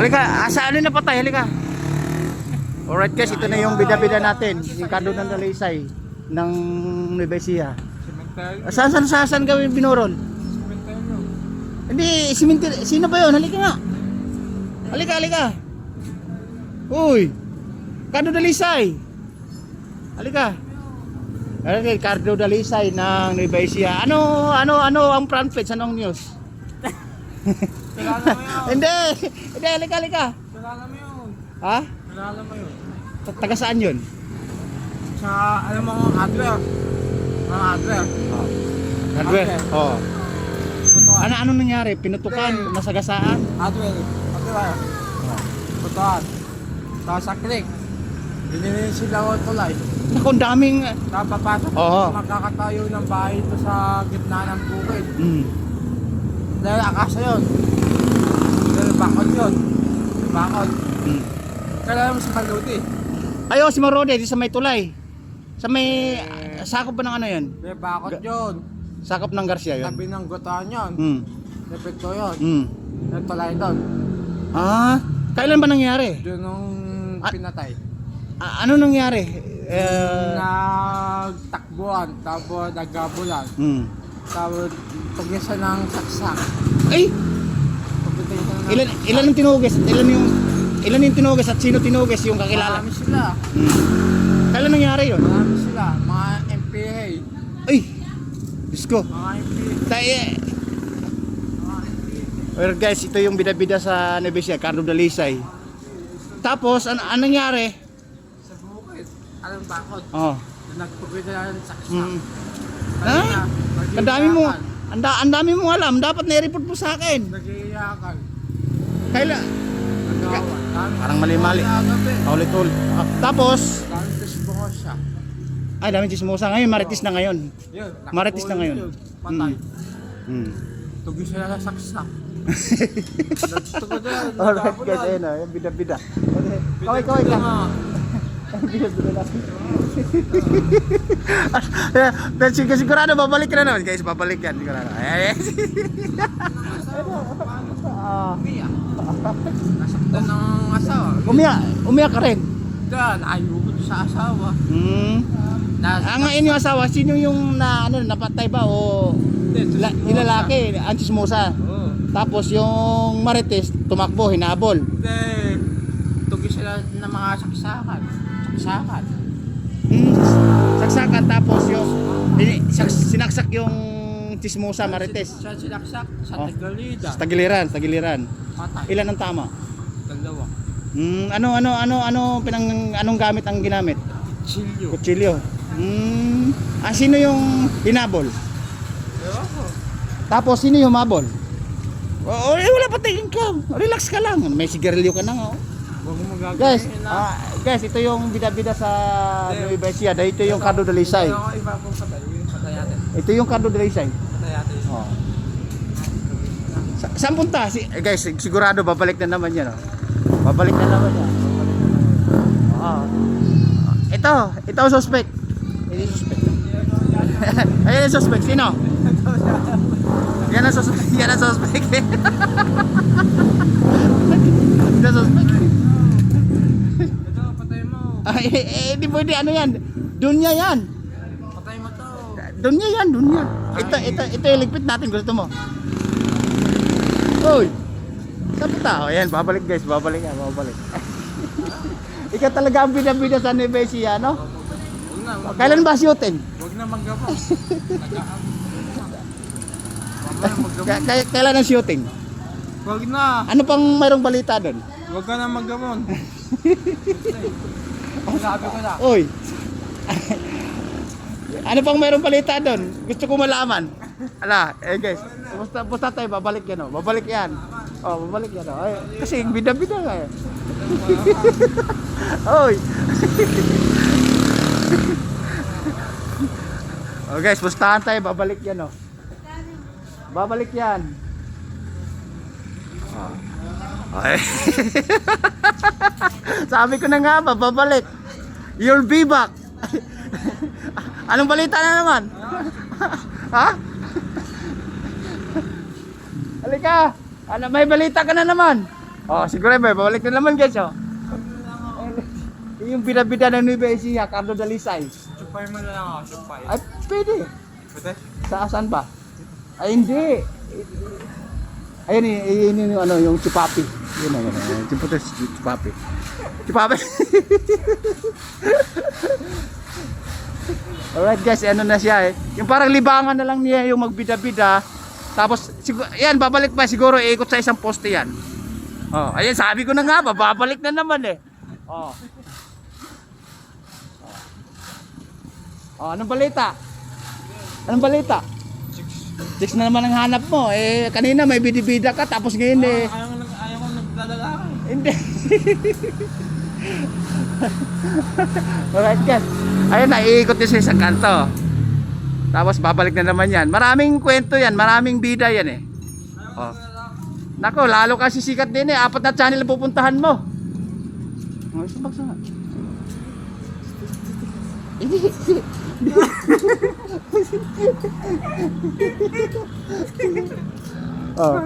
Halika, saan na patay? Halika. Alright guys, ito na yung bida-bida natin. Yung kado ng Dalisay ng Nueva Ecija. Saan gawin binurol? Hindi, simenteryo. Sino ba yun? Halika nga. Halika. Uy. Kado Dalisay. Halika. Kado Dalisay ng Nueva Ecija. Ano ang front page? Anong news? Hindi, halika. Kilala mo yun. Ha? Kilala mo yun. Taga saan yun? Sa, alam mo, Adler. Mga Adler. Hardware. Oh. Butuan. Ano nangyari? Pinutukan, nasagasaan? Adler. Adler. Butuan. Sa creek. Binili sila ko tulay. Naku, ang daming... Napapasok. Oo. Magkakatayo ng bahay ito sa gitna ng bukid. Mm. Dahil akasa yun. Dahil bakod yun. Bakod. Mm. Kailangan mo sa Maluti. Ayo, si Marode, di sa may tulay. Sa may... sakop ba ng ano yun? May bakod yun. Sakop ng Garcia yun? Tabi ng gutaan yun. Mm. Epekto yun. Mm. Yung tulay doon. Ah, kailan ba nangyari? Doon nung pinatay. Ano nangyari? Nagtakbuhan, tapos naggabulan. Mm. Tapos pagisa ng saksak. Ay! Pagkita ng Ilan yung tinugas? Ilan yung tinugas at sino tinugas yung kakilala? Marami sila. Kailan nangyari yun? Marami sila. Mga MPA. Ay! Diyos ko. Mga MPA. Tayo Well guys, ito yung bida-bida sa Nueva Ecija, Cardo Dalisay. Tapos, ano nangyari? Sa bukid. Alam bakod. Oh. Nagpagkita ng saksak. Ah? Ang dami mo. Ang dami mo alam. Dapat na-report mo sa akin. Nag-iiyakan. Kailan? Nagawan. Parang mali-mali. Ulit-ulit. Tapos, Dami Facebook siya. ay dami chismosa ngayon, marites na ngayon. Yun. Marites na ngayon. Patay. Tugi sila sa saksak. Nagtugod na. Alright guys, ayun na, yung bida-bida. Kaway ka. Bida-bida lang. Sigurado babalik ka na naman guys, babalik yan. Sigurado. Nasaktan ng asawa. Umiyak ka rin. Diyan, ayugod sa asawa. Ngayon yung asawa, sino yung napatay ba o yung lalaki, ang chismosa? Tapos yung marites, tumakbo, hinabol. Then, tugi sila ng mga saksakan. Saksakan, tapos yung sinaksak yung chismosa, marites. Sa sinaksak, sa Tagalida. Tagiliran. Patay. Ilan ang tama? Dalawa. Anong gamit ang ginamit? Chilyo. Kutsilyo. Sino yung hinabol? Ewan ko. Tapos sino yung humabol? Wala pa tingin ka. Relax ka lang. May sigarilyo ka na nga. Huwag mo magagawin Guys, ito yung bida-bida sa Nueva Ecija. Ito yung Cardo Dalisay. Ako iba pong patay. Yung patay natin. Ito yung Cardo Dalisay. Patay natin. Oh. Saan punta? Guys, sigurado babalik na naman yan. Babalik na naman yan. Ito ang suspect. Ito yung suspect. Ayan ang suspect. Sino? Yan ang suspect. Yan ang suspect. Ito, patay mo. Hindi pwede. Ano yan? Dunya yan. Patay mo to. Dunya yan. Ito yung ligpit natin. Gusto mo? Uy! Saan punta? Ayan, babalik guys. Babalik. Ikaw talaga ang bida-bida sa Nueva Ecija, no? Huwag na. Kailan ba shooting? Huwag na maggamot. Kailan ang shooting? Huwag na. Ano pang mayroong balita doon? Huwag ka na maggamon. Sabi ko na. Uy! Ano pang mayroong balita doon? Gusto ko malaman. Guys, basta tayo, babalik yan, oh. Babalik yan. Babalik yan, oh. Kasi bida-bida nga, eh. Oy! Guys, bustahan tayo, babalik yan, oh. Babalik yan. Sabi ko na nga ba, babalik. You'll be back. Anong balita na naman? Ha? Halika. May balita ka na naman. Oh, siguro ba, babalik na naman guys, oh. Yung bida-bida ng Nueva Ecija, Cardo Dalisay. Chupay mo na lang ako, chupay. Ay, pwede. Pwede? Saan ba? Ay, hindi. Ayun, yun yung ano, yung chupapi. Yun na, yun. Chupapi. Chupapi. Alright guys, ano na siya eh. Yung parang libangan na lang niya yung magbida-bida. Tapos, yan, babalik pa siguro, ikot sa isang poste yan. Oh, ayun, sabi ko na nga, babalik na naman eh. Oh. Oh, anong balita? Anong balita? 6 na naman ang hanap mo. Eh, kanina may bidibida ka, tapos ngayon eh. Ayaw ko naglalaki. Hindi. Alright guys. Ayun na, iikot din sa isang kanto. Tapos babalik na naman yan. Maraming kwento yan, maraming bida yan eh. Oh. Nako, lalo kasi sikat din eh. 4 na channel pupuntahan mo. Oh, sabag sa. Oh.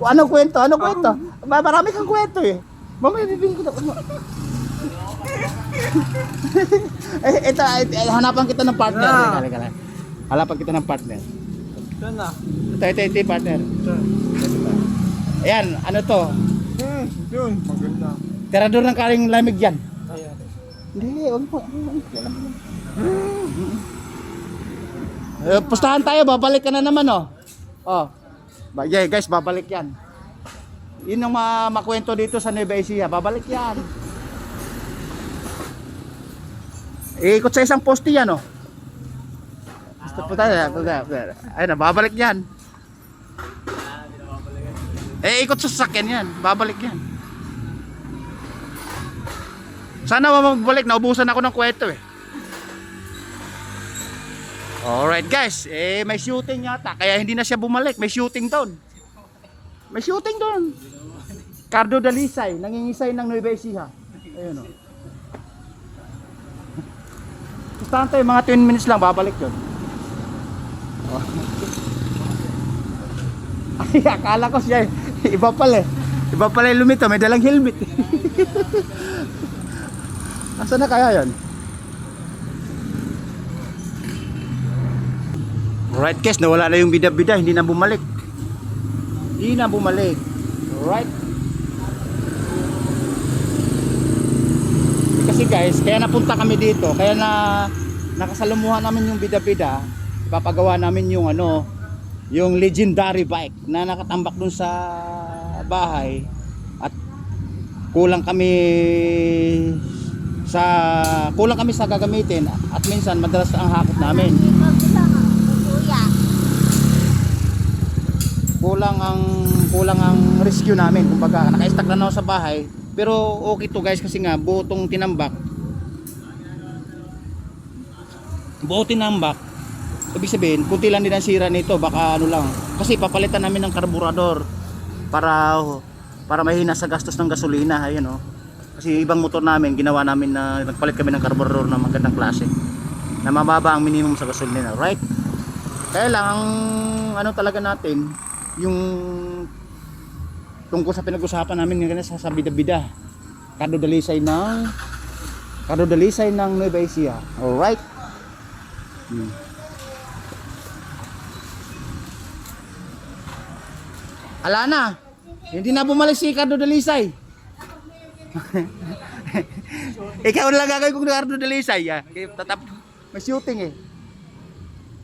Anong kwento? Anong kwento? Marami kang kwento eh. Mamaya bibigyan ko na. Ito, hanapan kita ng partner. Kala. Hanapan kita ng partner. Ito na. Ito, partner. Ayan, ano to? Yun, maganda. Tirador ng karing lamig yan. Ayan. Hindi, huwag po. Pustahan tayo, babalik ka na naman oh. Oh. Yeah, guys, babalik yan. Yun ang makwento dito sa Nueva Ecija, babalik yan. Ikot sa isang poste yan oh. Ayun na, babalik yan. Ikot sa sasakyan yan, babalik yan. Sana magbalik, naubusan ako ng kwento eh. Alright guys, may shooting yata, kaya hindi na siya bumalik, may shooting doon. May shooting doon. Cardo Dalisay, nangingisay ng Nueva Ecija. Ayun o. Pustahan tayo, mga 10 minutes lang, babalik yun. Oh. Ay, akala ko siya, iba pala eh. Iba pala yung lumito, may dalang helmet. Nasaan na kaya yun? Alright guys, nawala na yung bida-bida, hindi na bumalik. Hindi na bumalik. Alright. Kasi guys, kaya napunta kami dito, kaya nakasalumuhan namin yung bida-bida, ipapagawa namin yung ano, yung legendary bike na nakatambak dun sa bahay at kulang kami sa gagamitin at minsan madalas ang hakot namin. Kulang ang rescue namin, kumbaga naka-stack na ako sa bahay, pero okay to guys kasi nga buo tong tinambak, ibig sabihin kunti lang din ang sira nito, baka ano lang kasi papalitan namin ng karburador para mahina sa gastos ng gasolina. Ayan oh, kasi ibang motor namin ginawa namin na nagpalit kami ng karburador na magandang klase na mababa ang minimum sa gasolina, right? Kaya lang ang ano talaga natin yung tungkol sa pinag-usapan namin ngayon sa bida-bida, Cardo Dalisay ng Nueva Ecija. Alright. Ala na, hindi na bumalik si Cardo Dalisay. Ikaw na lang gagawin kong Cardo Dalisay. Tatap, may shooting eh.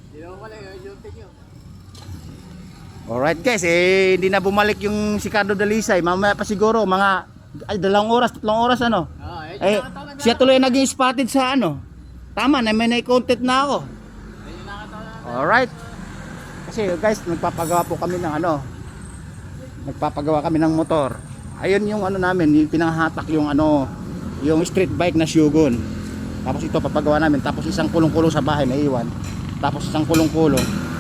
Hindi na bumalik yung shooting yun. Alright guys, hindi na bumalik yung si Cardo Dalisay. Mamaya pa siguro mga 2 oras, 3 oras ano. Siya tuloy naging spotted sa ano. Tama na, may na-content na ako. Alright. Kasi guys, nagpapagawa kami ng motor. Ayun yung ano namin, yung pinanghatak yung ano, yung street bike na Shogun. Tapos ito papagawa namin, tapos isang kulong-kulong sa bahay na iwan. Tapos isang kulong-kulong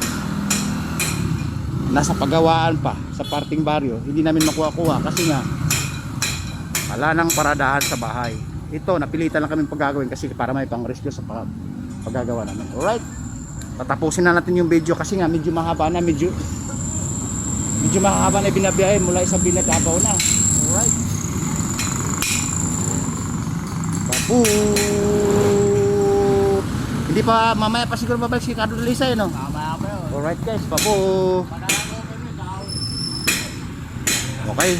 nasa pagawaan pa sa parting baryo, hindi namin makuha-kuha kasi nga wala nang paradahan sa bahay. Ito, napilitan lang kami paggagawin kasi para may pang-rescue sa paggagawa namin. Alright, tatapusin na natin yung video kasi nga medyo mahaba na, medyo mahaba na binabiyahe mula Isabela Davao na. Alright. Hindi pa, mamaya pa siguro babalik si Cardo Dalisay, no? Mamaya pa yun. Alright guys, papo. Pagkakaroon kami, Okay.